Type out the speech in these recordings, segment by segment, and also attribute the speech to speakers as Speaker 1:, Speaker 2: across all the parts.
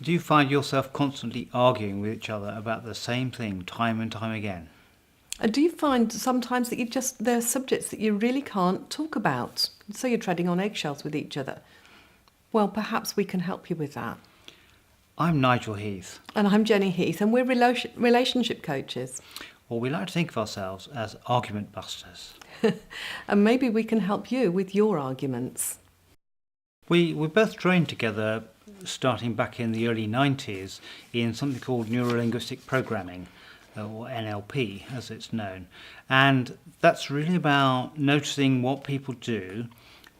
Speaker 1: Do you find yourself constantly arguing with each other about the same thing time and time again?
Speaker 2: And do you find sometimes that there are subjects that you really can't talk about? So you're treading on eggshells with each other. Well, perhaps we can help you with that.
Speaker 1: I'm Nigel Heath,
Speaker 2: And I'm Jenny Heath, and we're relationship coaches.
Speaker 1: or we like to think of ourselves as argument busters.
Speaker 2: And maybe we can help you with your arguments.
Speaker 1: We both trained together starting back in the early 90s in something called neuro-linguistic programming, or NLP as it's known. And that's really about noticing what people do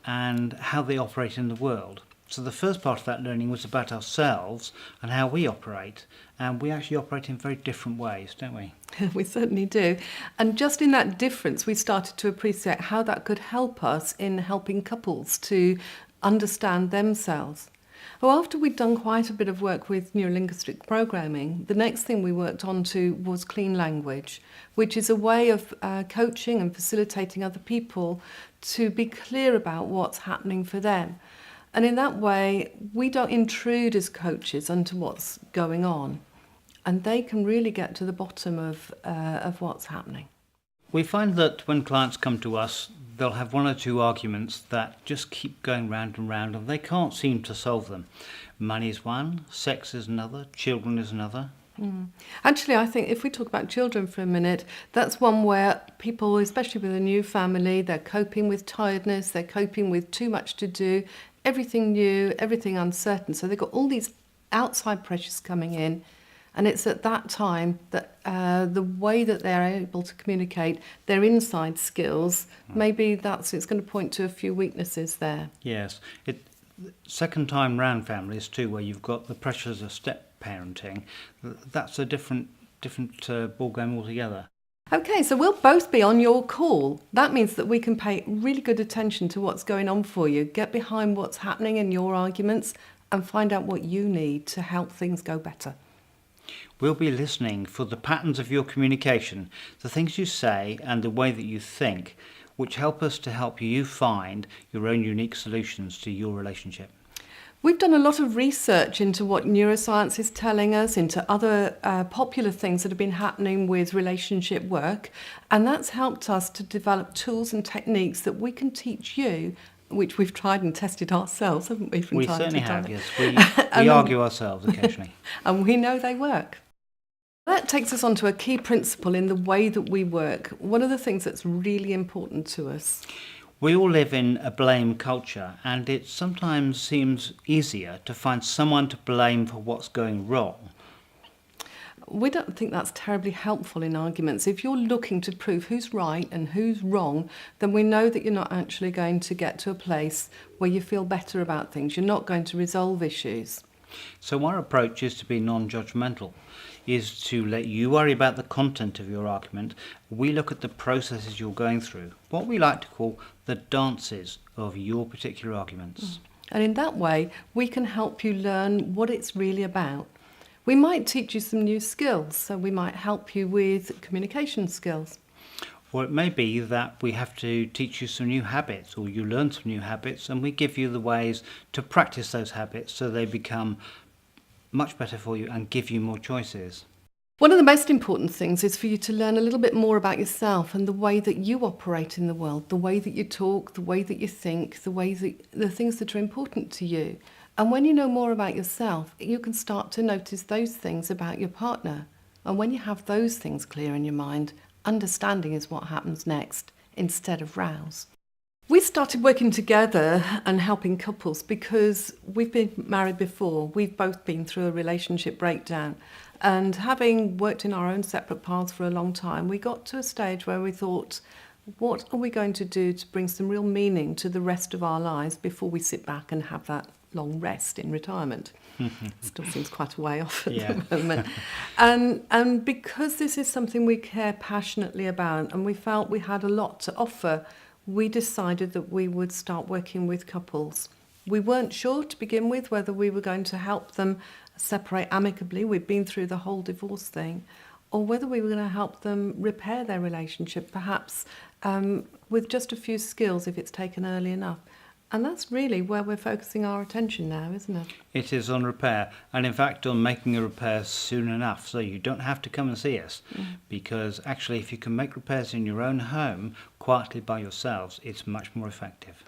Speaker 1: and how they operate in the world. So the first part of that learning was about ourselves and how we operate. And we actually operate in very different ways, don't we?
Speaker 2: We certainly do. And just in that difference, we started to appreciate how that could help us in helping couples to understand themselves. Well, after we'd done quite a bit of work with neurolinguistic programming, the next thing we worked on to was clean language, which is a way of coaching and facilitating other people to be clear about what's happening for them. And in that way, we don't intrude as coaches into what's going on, and they can really get to the bottom of what's happening.
Speaker 1: We find that when clients come to us, they'll have one or two arguments that just keep going round and round and they can't seem to solve them. Money is one, sex is another, children is another.
Speaker 2: Actually, I think if we talk about children for a minute, that's one where people, especially with a new family, they're coping with tiredness, they're coping with too much to do, everything new, everything uncertain. So they've got all these outside pressures coming in. And it's at that time that the way that they're able to communicate their inside skills, maybe it's going to point to a few weaknesses there.
Speaker 1: Yes. Second time round families too, where you've got the pressures of step parenting, that's a different ballgame altogether.
Speaker 2: Okay, so we'll both be on your call. That means that we can pay really good attention to what's going on for you, get behind what's happening in your arguments, and find out what you need to help things go better.
Speaker 1: We'll be listening for the patterns of your communication, the things you say and the way that you think, which help us to help you find your own unique solutions to your relationship.
Speaker 2: We've done a lot of research into what neuroscience is telling us, into other popular things that have been happening with relationship work, and that's helped us to develop tools and techniques that we can teach you, which we've tried and tested ourselves, haven't we?
Speaker 1: We certainly have, yes. We argue ourselves occasionally.
Speaker 2: And we know they work. That takes us on to a key principle in the way that we work. One of the things that's really important to us.
Speaker 1: We all live in a blame culture, and it sometimes seems easier to find someone to blame for what's going wrong.
Speaker 2: We don't think that's terribly helpful in arguments. If you're looking to prove who's right and who's wrong, then we know that you're not actually going to get to a place where you feel better about things. You're not going to resolve issues.
Speaker 1: So our approach is to be non-judgmental, is to let you worry about the content of your argument. We look at the processes you're going through, what we like to call the dances of your particular arguments.
Speaker 2: And in that way, we can help you learn what it's really about. We might teach you some new skills, so we might help you with communication skills.
Speaker 1: Or it may be that we have to teach you some new habits, or you learn some new habits, and we give you the ways to practice those habits so they become much better for you and give you more choices.
Speaker 2: One of the most important things is for you to learn a little bit more about yourself and the way that you operate in the world, the way that you talk, the way that you think, the things that are important to you. And when you know more about yourself, you can start to notice those things about your partner. And when you have those things clear in your mind, understanding is what happens next instead of rows. We started working together and helping couples because we've been married before. We've both been through a relationship breakdown. And having worked in our own separate paths for a long time, we got to a stage where we thought, what are we going to do to bring some real meaning to the rest of our lives before we sit back and have that long rest in retirement? Still seems quite a way off at the moment. And because this is something we care passionately about and we felt we had a lot to offer, we decided that we would start working with couples. We weren't sure to begin with whether we were going to help them separate amicably, we'd been through the whole divorce thing, or whether we were going to help them repair their relationship, perhaps with just a few skills if it's taken early enough. And that's really where we're focusing our attention now, isn't it?
Speaker 1: It is on repair, and in fact on making a repair soon enough, so you don't have to come and see us, because actually if you can make repairs in your own home quietly by yourselves, it's much more effective.